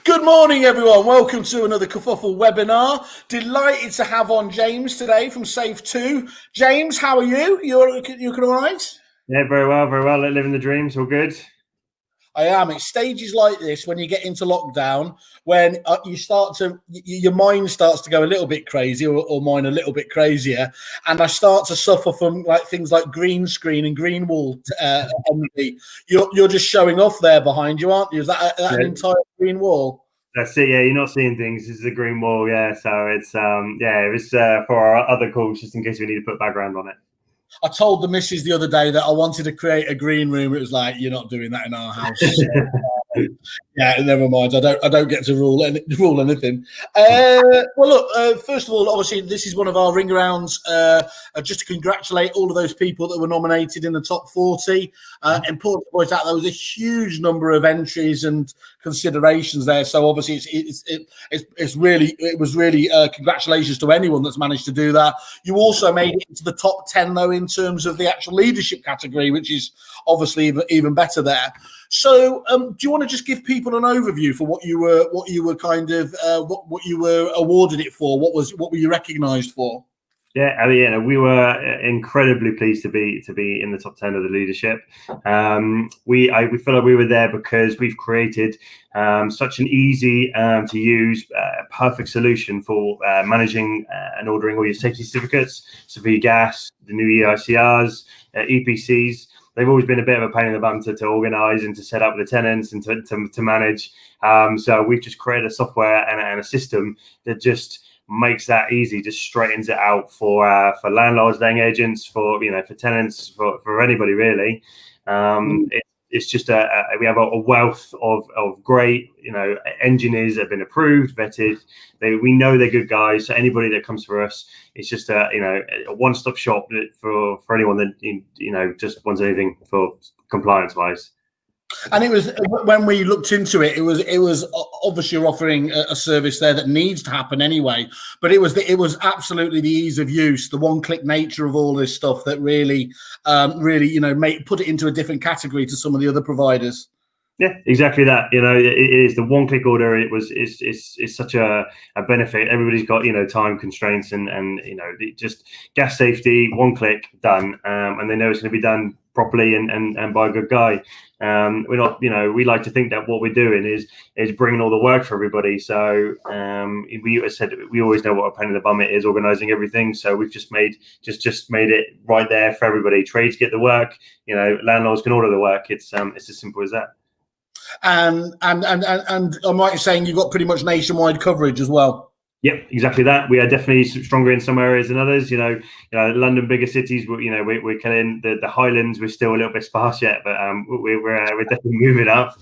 Good morning, everyone. Welcome to another Kerfuffle webinar. Delighted to have on James today from Safe2. James, how are you? You all right? Yeah, very well, very well. Living the dreams, all good. I am. It's stages like this when you get into lockdown, when you start to, your mind starts to go a little bit crazy, or mine a little bit crazier, and I start to suffer from like things like green screen and green wall envy. You're just showing off there behind you, aren't you? Is that an entire green wall? That's it. Yeah, you're not seeing things. This is a green wall. Yeah, so it's it was for our other calls, just in case we need to put background on it. I told the missus the other day that I wanted to create a green room. It was like, you're not doing that in our house. Yeah, never mind. I don't get to rule anything. Well, look. First of all, obviously, this is one of our ring arounds. Just to congratulate all of those people that were nominated in the top 40. Important to point out there was a huge number of entries and considerations there. So obviously, it was really congratulations to anyone that's managed to do that. You also made it into the top 10 though in terms of the actual leadership category, which is obviously even better there. So, do you want to just give people an overview for what you were awarded it for? What were you recognised for? Yeah, I mean, we were incredibly pleased to be in the top 10 of the leadership. We feel like we were there because we've created such an easy to use, perfect solution for managing and ordering all your safety certificates. So for your gas, the new EICRs, EPCs. They've always been a bit of a pain in the bum to organise and to set up the tenants and to manage. So we've just created a software and a system that just makes that easy, just straightens it out for landlords, letting agents, for tenants, for anybody really. It's just we have a wealth of great engineers that have been approved, vetted. We know they're good guys. So anybody that comes for us, it's just a one-stop shop for anyone that just wants anything for compliance wise. And it was, when we looked into it, it was obviously you're offering a service there that needs to happen anyway. But it was absolutely the ease of use, the one-click nature of all this stuff that really put it into a different category to some of the other providers. Yeah, exactly that. It is the one-click order. It's such a benefit. Everybody's got time constraints and just gas safety, one click done, and they know it's going to be done properly and by a good guy. We're not, we like to think that what we're doing is bringing all the work for everybody. So we said we always know what a pain in the bum it is organising everything. So we've just made it right there for everybody. Trades get the work. Landlords can order the work. It's as simple as that. And I'm right in saying you've got pretty much nationwide coverage as well. Yep, exactly that. We are definitely stronger in some areas than others. London, bigger cities. We're killing the Highlands. We're still a little bit sparse yet, but we're definitely moving up.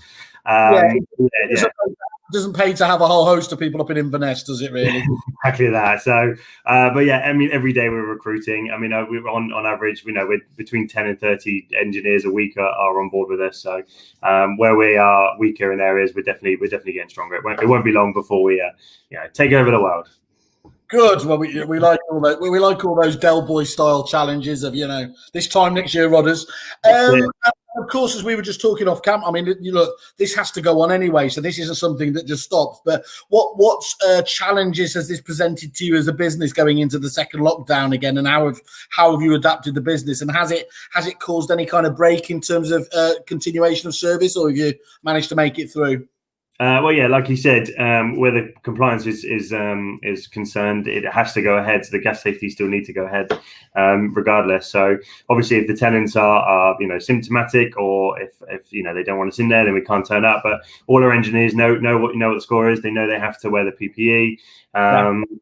It doesn't pay to have a whole host of people up in Inverness, does it really? Exactly that. So, but yeah, I mean, every day we're recruiting. I mean, we're on average, we're between 10 and 30 engineers a week are on board with us. So, where we are weaker in areas, we're definitely getting stronger. It won't be long before we take over the world. Good. Well, we like all that. We like all those Del Boy style challenges of this time next year, Rodders. Of course, as we were just talking off camp, I mean, look, this has to go on anyway, so this isn't something that just stops. But what challenges has this presented to you as a business going into the second lockdown again, and how have you adapted the business, and has it caused any kind of break in terms of continuation of service, or have you managed to make it through? Well, yeah, like you said, where the compliance is concerned, it has to go ahead. So the gas safety still need to go ahead, regardless. So obviously, if the tenants are symptomatic, or if they don't want us in there, then we can't turn up. But all our engineers know what the score is. They know they have to wear the PPE.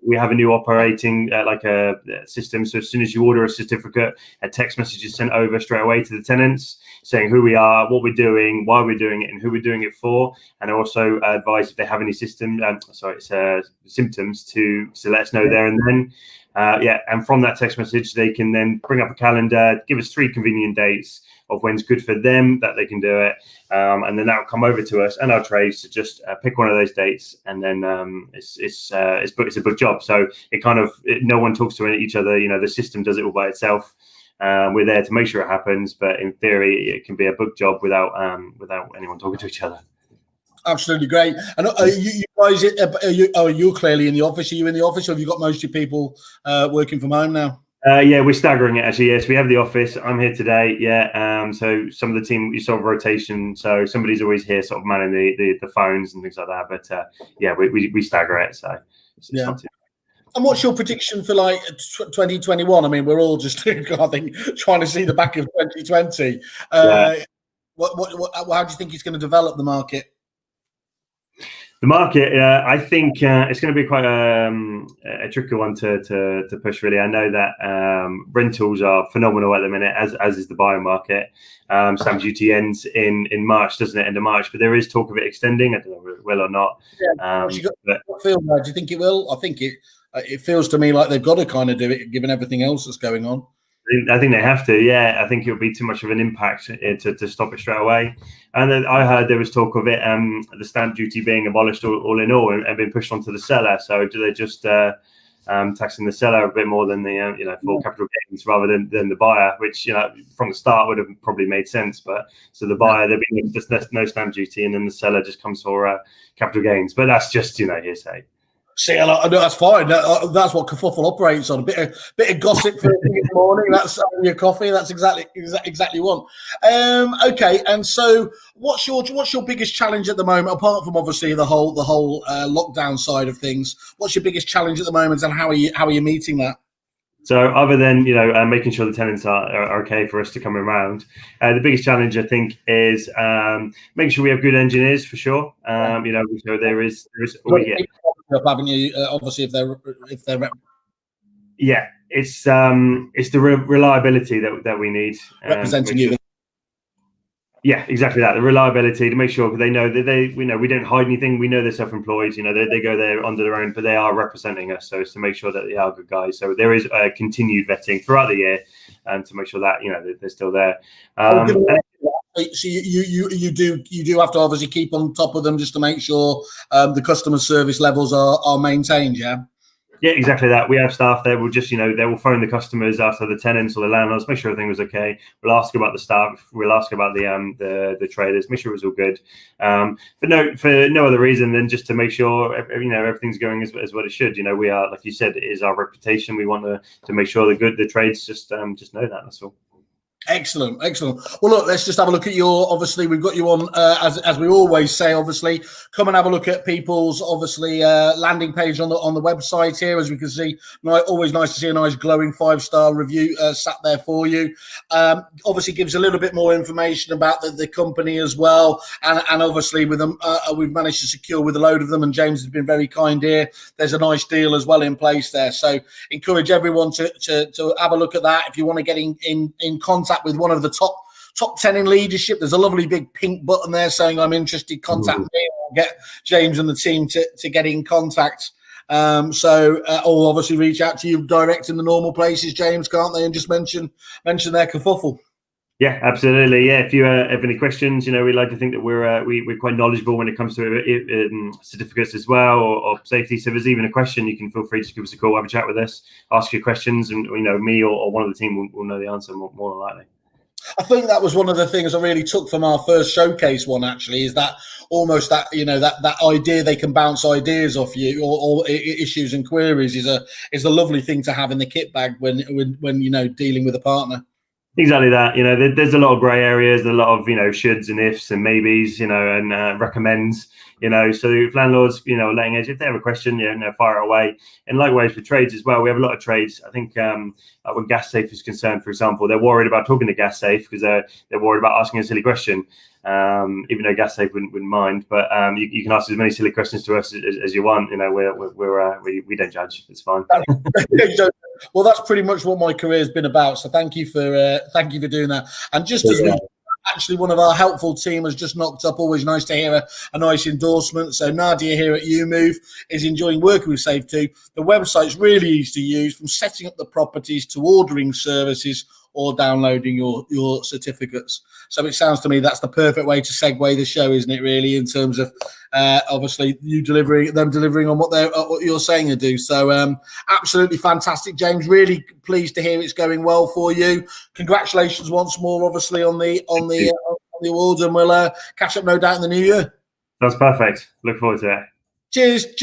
We have a new operating a system. So as soon as you order a certificate, a text message is sent over straight away to the tenants saying who we are, what we're doing, why we're doing it, and who we're doing it for. And also advise if they have any symptoms to let us know there and then. And from that text message, they can then bring up a calendar, give us 3 convenient dates of when's good for them that they can do it, and then that will come over to us and our trades to just pick one of those dates, and then it's a book job. So no one talks to each other. The system does it all by itself. We're there to make sure it happens, but in theory, it can be a book job without anyone talking to each other. Absolutely great. And you guys, you're clearly in the office. Are you in the office, or have you got most of your people working from home now? Yeah, we're staggering it actually. Yes, we have the office. I'm here today. Yeah. So some of the team, you sort of rotation. So somebody's always here, sort of manning the phones and things like that. But yeah, we stagger it. So it's not too. And what's your prediction for like 2021? I mean, we're all just, I think, trying to see the back of 2020. Yeah. How do you think it's going to develop the market? The market, I think it's going to be quite a tricky one to push. Really, I know that rentals are phenomenal at the minute, as is the buyer market. Stamp duty ends in March, doesn't it? End of March, but there is talk of it extending. I don't know if it will or not. Do you think it will? I think it feels to me like they've got to kind of do it, given everything else that's going on. I think they have to. Yeah, I think it would be too much of an impact to stop it straight away. And then I heard there was talk of it, the stamp duty being abolished all in all and being pushed onto the seller. So do they just taxing the seller a bit more than the for capital gains rather than the buyer, which from the start would have probably made sense. But so the buyer, there being just no stamp duty, and then the seller just comes for capital gains. But that's just hearsay. See, I know that's fine. That's what Kerfuffle operates on. A bit of gossip first thing in the morning. That's your coffee. That's exactly one. Okay, and so what's your biggest challenge at the moment, apart from obviously the whole lockdown side of things? What's your biggest challenge at the moment, and how are you meeting that? So other than making sure the tenants are okay for us to come around, the biggest challenge I think is making sure we have good engineers for sure. So there is haven't you? Obviously, if they're yeah, it's the reliability that we need representing you. Yeah, exactly that. The reliability to make sure they know that we don't hide anything. We know they're self-employed. They go there under their own, but they are representing us. So it's to make sure that they are good guys. So there is continued vetting throughout the year, and to make sure that they're still there. So you do have to obviously keep on top of them just to make sure the customer service levels are maintained. Yeah. Yeah, exactly that. We have staff there. We'll just, they will phone the customers after the tenants or the landlords, make sure everything was okay. We'll ask about the staff. We'll ask about the traders, make sure it was all good. But no, for no other reason than just to make sure everything's going as what it should. We are, like you said, it is our reputation. We want to make sure the trades just know that. That's all. Excellent. Well, look, let's just have a look at obviously, we've got you on, as we always say, obviously, come and have a look at people's, obviously, landing page on the website here. As we can see, always nice to see a nice glowing 5-star review sat there for you. Obviously gives a little bit more information about the company as well. And obviously with them, we've managed to secure with a load of them, and James has been very kind here. There's a nice deal as well in place there. So encourage everyone to have a look at that. If you want to get in contact with one of the top 10 in leadership, there's a lovely big pink button there saying I'm interested, contact me. I'll get James and the team to get in contact. Or obviously reach out to you direct in the normal places, James, can't they? And just mention their kerfuffle. Yeah, absolutely. Yeah, if you have any questions, we like to think that we're quite knowledgeable when it comes to certificates as well, or safety. So if there's even a question, you can feel free to give us a call, have a chat with us, ask your questions, and me or one of the team will know the answer more than likely. I think that was one of the things I really took from our first showcase one, actually, is that almost that that idea they can bounce ideas off you or issues and queries is a lovely thing to have in the kit bag when dealing with a partner. Exactly that. There's a lot of grey areas, a lot of shoulds and ifs and maybes, and recommends. So if landlords, letting edge, if they have a question, fire it away. And likewise for trades as well, we have a lot of trades. I think when Gas Safe is concerned, for example, they're worried about talking to Gas Safe because they're worried about asking a silly question. Even though Gas Safe wouldn't mind, but you can ask as many silly questions to us as you want. We don't judge. It's fine. Well, that's pretty much what my career has been about. So thank you for doing that. And just as actually one of our helpful team has just knocked up, always nice to hear a nice endorsement. So Nadia here at UMove is enjoying working with Safe2. The website's really easy to use, from setting up the properties to ordering services or downloading your certificates. So it sounds to me that's the perfect way to segue the show, isn't it, really, in terms of obviously them delivering on what you're saying to do. So absolutely fantastic, James. Really pleased to hear it's going well for you. Congratulations once more, obviously, on the awards, and we'll catch up no doubt in the new year. That's perfect. Look forward to it. Cheers.